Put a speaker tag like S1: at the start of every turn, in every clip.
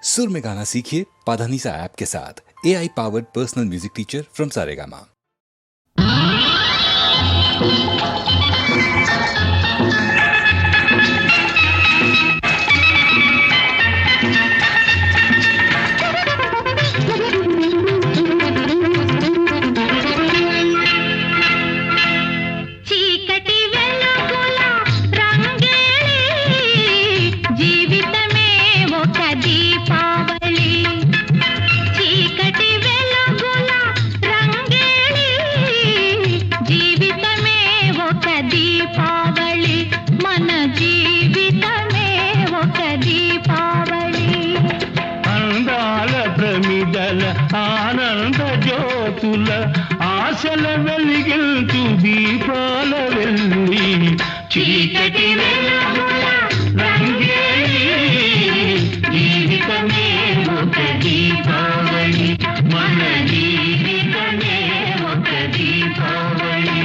S1: सुर में गाना सीखिए पाधानीसा ऐप के साथ। AI powered personal music teacher from Saregama.
S2: ఆనంద జ్యోతుల ఆశల వెలిగించు దీపాల వెల్లి చీకటి వెలుగుల రంగేలి జీవితమే ఒక దీపావళి మన జీవితమే ఒక దీపావళి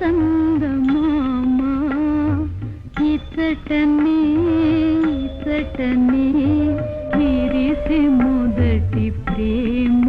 S3: संगमामा इतने ఇచ్చటనే ఇచ్చటనే విరిసే మొదటి ప్రేమ.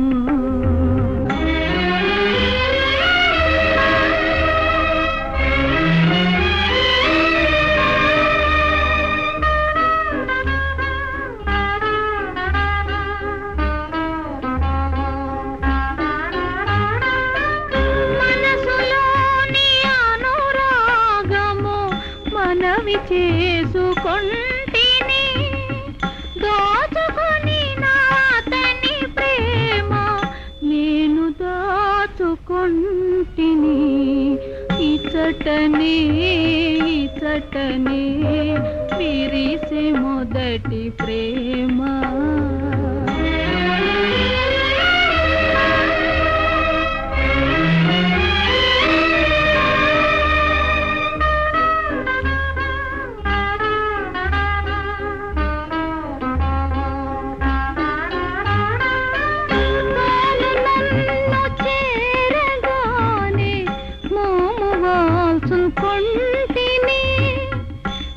S3: మనవి చేసుకొంటిని దోచుకొని నాతని ప్రేమ నేను దాచుకొంటిని. ఇచ్చటనే ఇచ్చటనే విరిసే మొదటి ప్రేమ. కొంటిని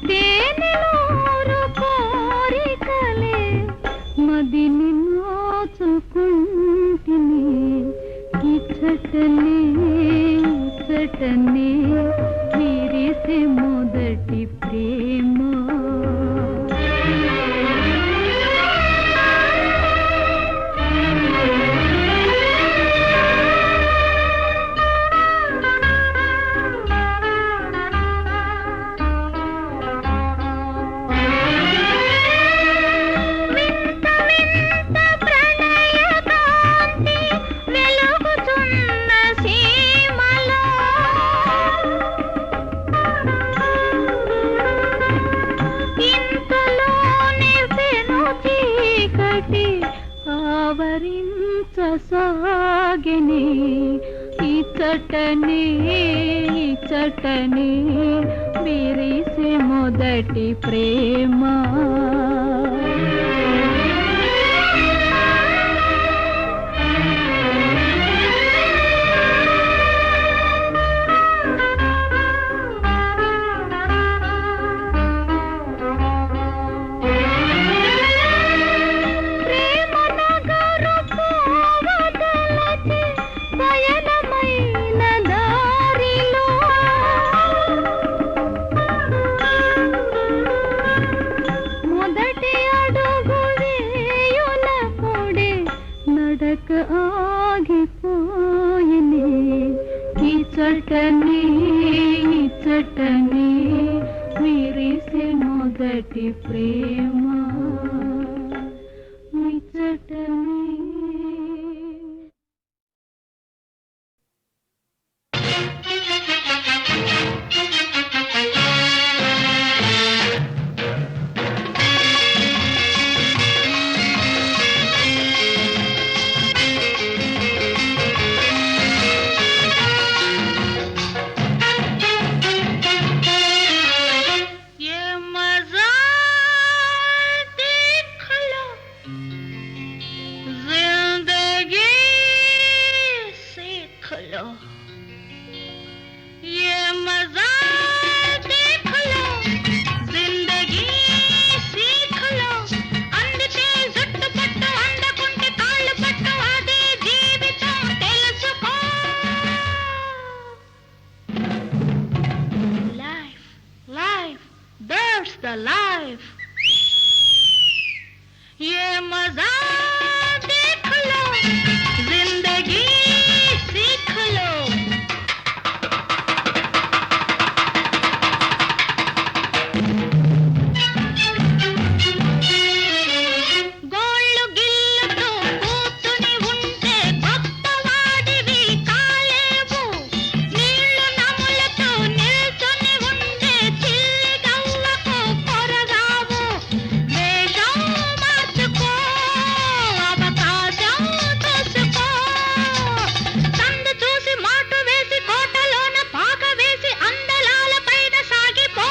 S3: తేనెలూరు కోరికలే మదిని నోచుకుంటిని. ఇచ్చటనే ఇచ్చటనే విరిసే మొదటి ప్రేమ. ఆవరించసాగెనే ఇచ్చటనే ఇచ్చటనే విరిసే మొదటి ప్రేమ. ఆగిపోయినే ఇచ్చటనే ఇచ్చటనే విరిసే మొదటి ప్రేమ. ఇచ్చటనే the life. ये मजा देख लो, जिंदगी सीख लो. గోళ్ళు గిల్లుతూ కూర్చుని ఉంటే గొప్పవాడివి కాలేవు. నీళ్లు నములుతూ నిల్చుని ఉంటే చిల్లి గవ్వకు కొరగావు. వేషం మార్చుకో, అవకాశం చూసుకో. సందు చూసి మాటు వేసి కోటలోన పాక వేసి అందలాల పైన సాగిపో.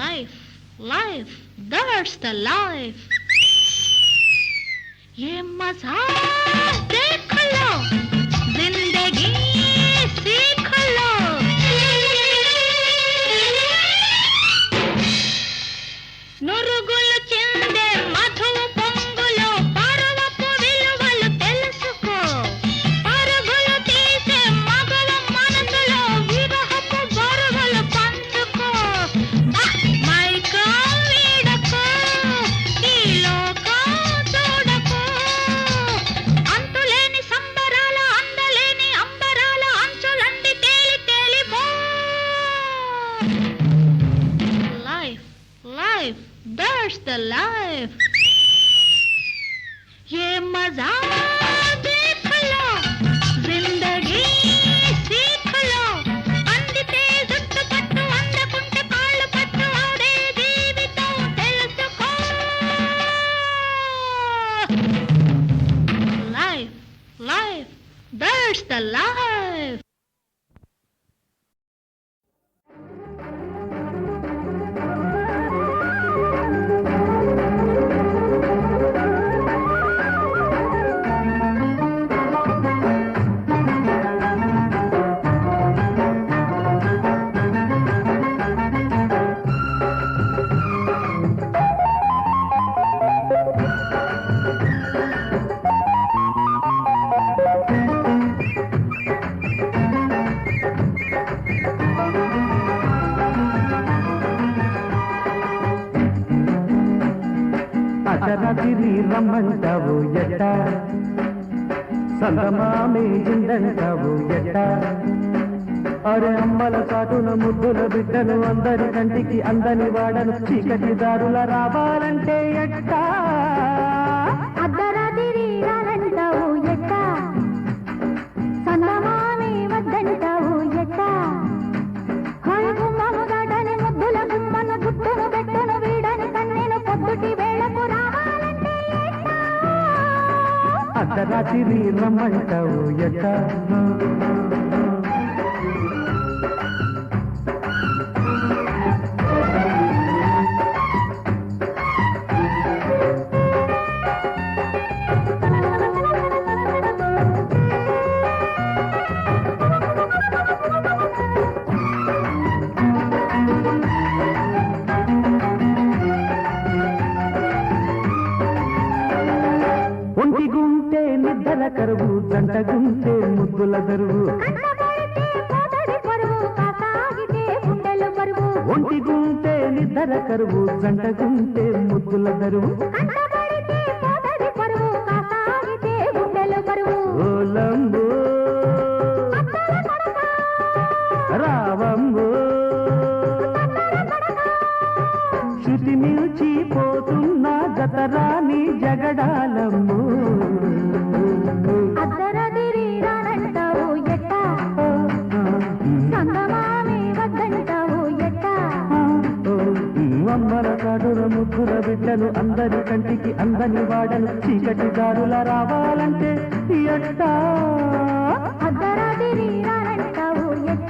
S3: Life, life, that's the life. ये मजा देख लो, जिंदगी सीख लो. Life, life, that's the life. ये मजा देख लो, जिंदगी सीख लो. अंदिते जुट्టు పట్టు, అందకుంటే కాళ్ళు పట్టు, ఆడే జీవితం తెలుసుకో. Life, life, that's the life.
S4: అర్ధరాత్రి రమ్మంటావు ఎట్ట సంగమామే జిందంటావు ఎట్ట అరే అమ్మల చాటున ముద్దుల బిడ్డను అందరి కంటికి అందని వాడను చీకటి దారుల రావాలంటే ఎట్ట
S5: అర్ధరాత్రి రానంటావు ఎట్ట సంగమామే వద్దంటావు ఎట్ట గుమ్మను దాటని ముద్దుల గుమ్మను గుట్టును పెట్టను వీడని కన్నెను పొద్దుటి వేళకు రావాలంటే ఎట్ట
S4: అర్ధరాత్రి రమ్మంటావు ఎట్ట ఒంటిగుంటే నిద్ర కరువు జంటగుంటే ముద్దుల దరువు
S5: కంటపడితే పోతడి పరువు కాసాగితే గుండెలు బరువు
S4: ఒంటిగుంటే నిద్ర కరువు జంటగుంటే ముద్దుల దరువు
S5: కంటపడితే పోతడి పరువు కాసాగితే గుండెలు బరువు
S4: ఓలంబో
S5: అత్తల కొడక
S4: రావంబో శృతి మిల్చిపోతున్న జతరాని జగడాలమ్ము
S5: అర్ధరాత్రి రానంటావు ఎట్ట సంగమామే వద్దంటావు ఎట్ట
S4: అమ్మల కాడుల ముగ్గుల బిడ్డను అందరి కంటికి అందని వాడను చీకటి దారుల రావాలంటే ఎట్టా
S5: అర్ధరాత్రి రానంటావు ఎట్ట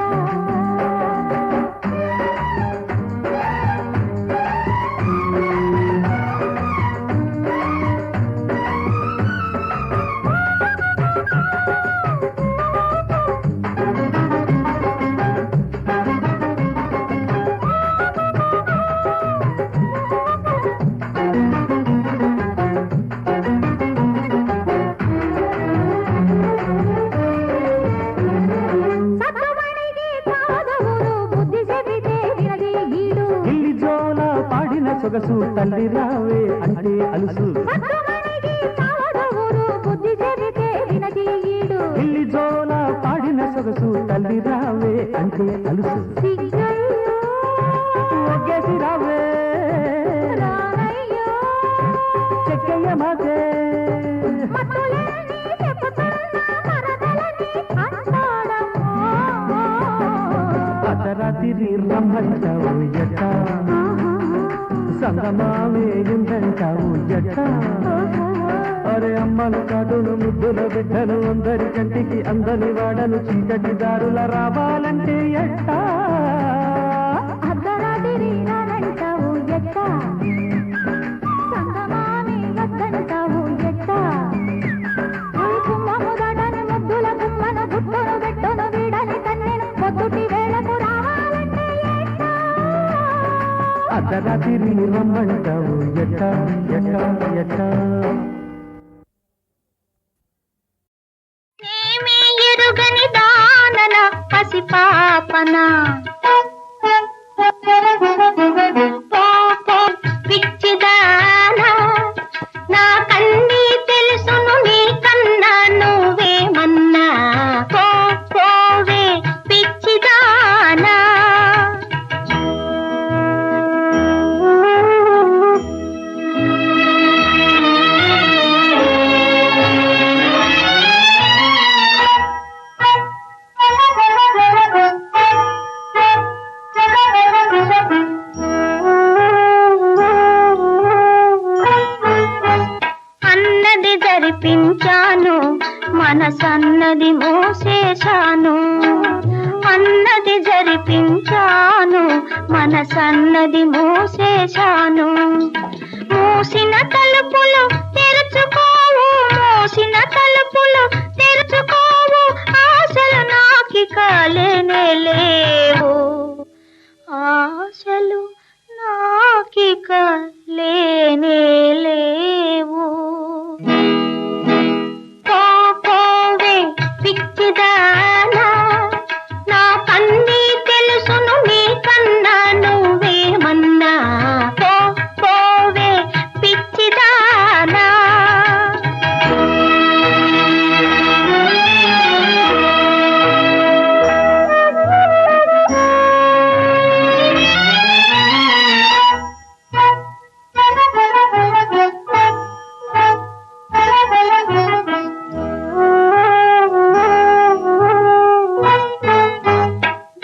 S5: సత్తుమణికి కాదవురు బుద్ధి చెబితే వినది ఈడు
S4: ఇల్లి జోల పాడిన సొగసు తల్లి రావే అంటే అలుసు
S5: సత్తుమణికి కాదవురు బుద్ధి చెబితే వినది ఈడు
S4: ఇల్లి జోల పాడిన సొగసు తల్లి రావే అంటే అలుసు
S5: సిగ్గయ్యో
S4: ఒగ్గేసి రావే
S5: రానయ్యో
S4: చెక్కయ్య మాతే
S5: మత్తులేని చెప్పుతున్న మరదలని అంటాడమ్మో
S4: అర్ధరాత్రి రమ్మంటావు ఎట్ట సంగమావే ఉందంటావు ఎట్ట అరే అమ్మల కాటును ముద్దుల బిడ్డను అందరి కంటికి అందని వాడను చీకటి దారుల రావాలంటే ఎట్టా
S5: అర్ధరాత్రి రానంటావు ఎట్ట సంగమానే వద్దంటావు ఎట్ట గుమ్మము దాటని ముద్దుల గుమ్మను గుట్టును పెట్టును వీడని కన్నెను పొద్దుటి వేళకు రావాలంటే ఎట్ట
S4: అర్ధరాత్రి రమ్మంటావు ఎట్ట ఎట్ట ఎట్ట
S5: ఏమీ ఎరుగని దానన పసిపాపన పిచ్చిదానా నా కన్నీ తెలుసును నీ కన్నా నువ్వేమన్నా పోవే పిచ్చిదానా మనసన్నది మోసేశాను, అన్నది జరిపించాను, మనసన్నది మోసేశాను. మూసిన తలుపులు తెరుచుకోవు, మూసిన తలుపులు తెరుచుకోవు, ఆశలు నాకిక లేనే లేవు, ఆశలు నాకిక లేనే లేవు. పోవే పిచ్చిదానా, నా కన్నీ తెలుసును నీకన్నా, నువ్వేమన్నా పోవే పిచ్చిదానా.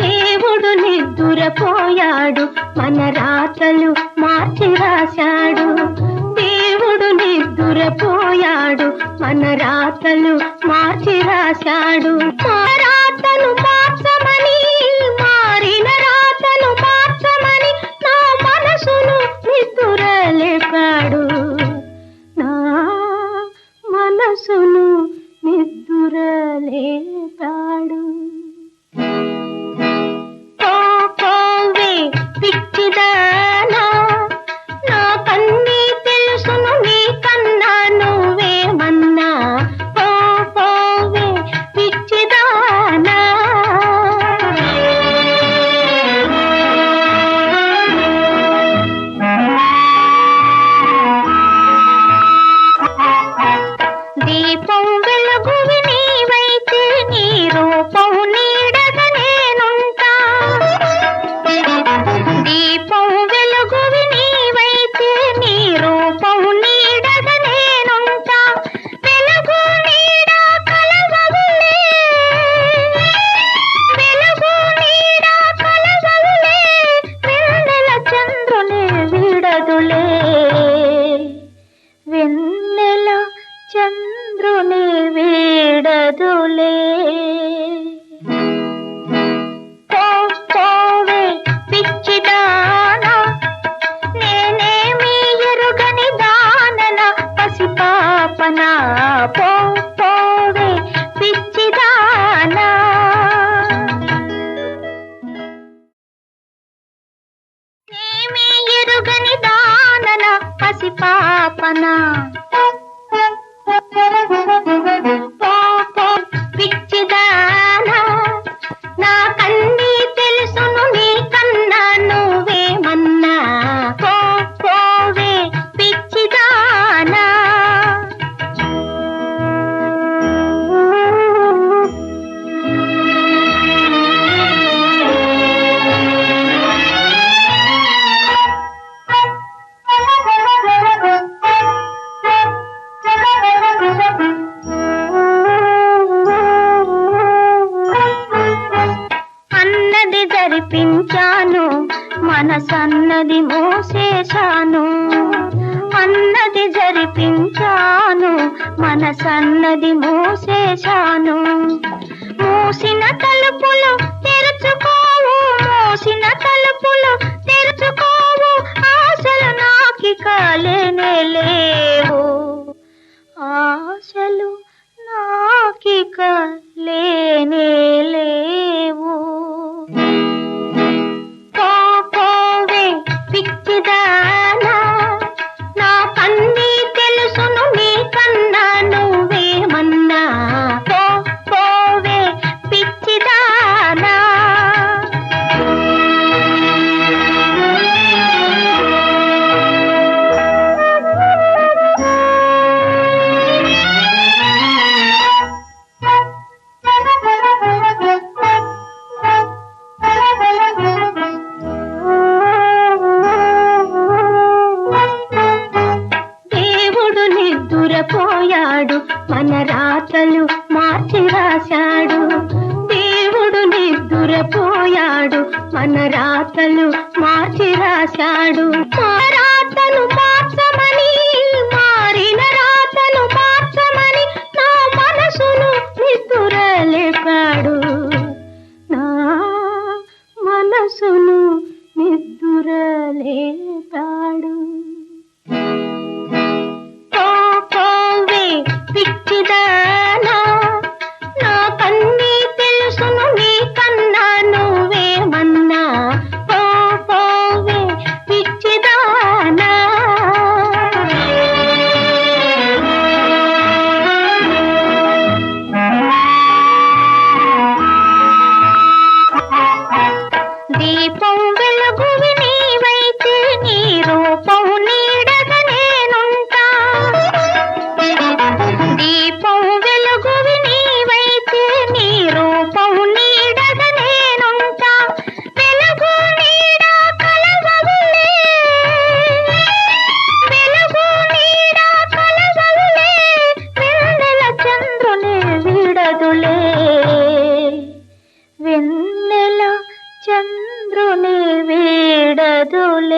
S5: దేవుడు నిద్దురపోయాడు, మన రాతలు మార్చి రాశాడు. దేవుడు నిద్దురపోయాడు, మన రాతలు మార్చి రాశాడు. మా రాతలు మార్చమని, మారిన రాతలు మార్చమని నా మనసును నిద్దురలేపాడు, నా మనసును నిద్దురలేపాడు. పోవే పిచ్చిదానా, నా కన్నీ తెలుసును నీకన్నా, నువ్వేమన్నా పోవే పిచ్చిదానా. దీపం వెలుగువి నీవైతే, నీ రూపం నీడగా నేనుంటా. దీపం వెలుగువి నీవైతే, నీ రూపం నీడగా నేనుంటా. వెలుగు నీడ కలవవులే, వెలుగు నీడ కలవవులే, వెన్నెల చంద్రుని వీడదులే, వెన్నెల చంద్రుని వీడదులే. పోవే పిచ్చిదానా, నేనేమి ఎరుగని దానన, పసిపాపనా పోవే పిచ్చిదానా. నేమి ఎరుగని దానన, పసిపాపనా పిచ్చిదానా, నా కన్నీ తెలుసును నీకన్నా, నువ్వేమన్నా పోవే పిచ్చిదానా. అన్నది జరిపించాను, మనసన్నది మోసేశాను, అన్నది జరిపించాను, మనసన్నది మోసేశాను. మూసిన తలుపులు తెరుచుకోవు, మూసిన తలుపులు తెరుచుకోవు, ఆశలు నాకిక లేనే లేవు, ఆశలు నాకిక లేనే లేవు. పోవే పిచ్చిదానా, నా కన్నీ తెలుసును నీకన్నా, నువ్వేమన్నా పోవే పిచ్చిదానా. నిద్దురపోయాడు, మన రాతలు మార్చి రాశాడు. దేవుడు నిద్దురపోయాడు, మన రాతలు మార్చి రాశాడు. మా రాతలు మార్చమని, మారిన రాతలు మార్చమని నా మనసును రేపాడు పోవే పిచ్చిదానా నా కన్నీ తెలుసును నీ కన్నా నువ్వేమన్నా పోవే పిచ్చిదానా దీపం వెలుగువి నీవైతే నీ రూపం నీడగా నేనుంటా దీపం వెలుగువి నీవైతే నీ రూపం నీడగా నేనుంటా వెలుగు నీడ కలవవులే వెలుగు నీడ కలవవులే వెన్నెల చంద్రుని వీడదులే వెన్నెల చంద్రుని వీడదులే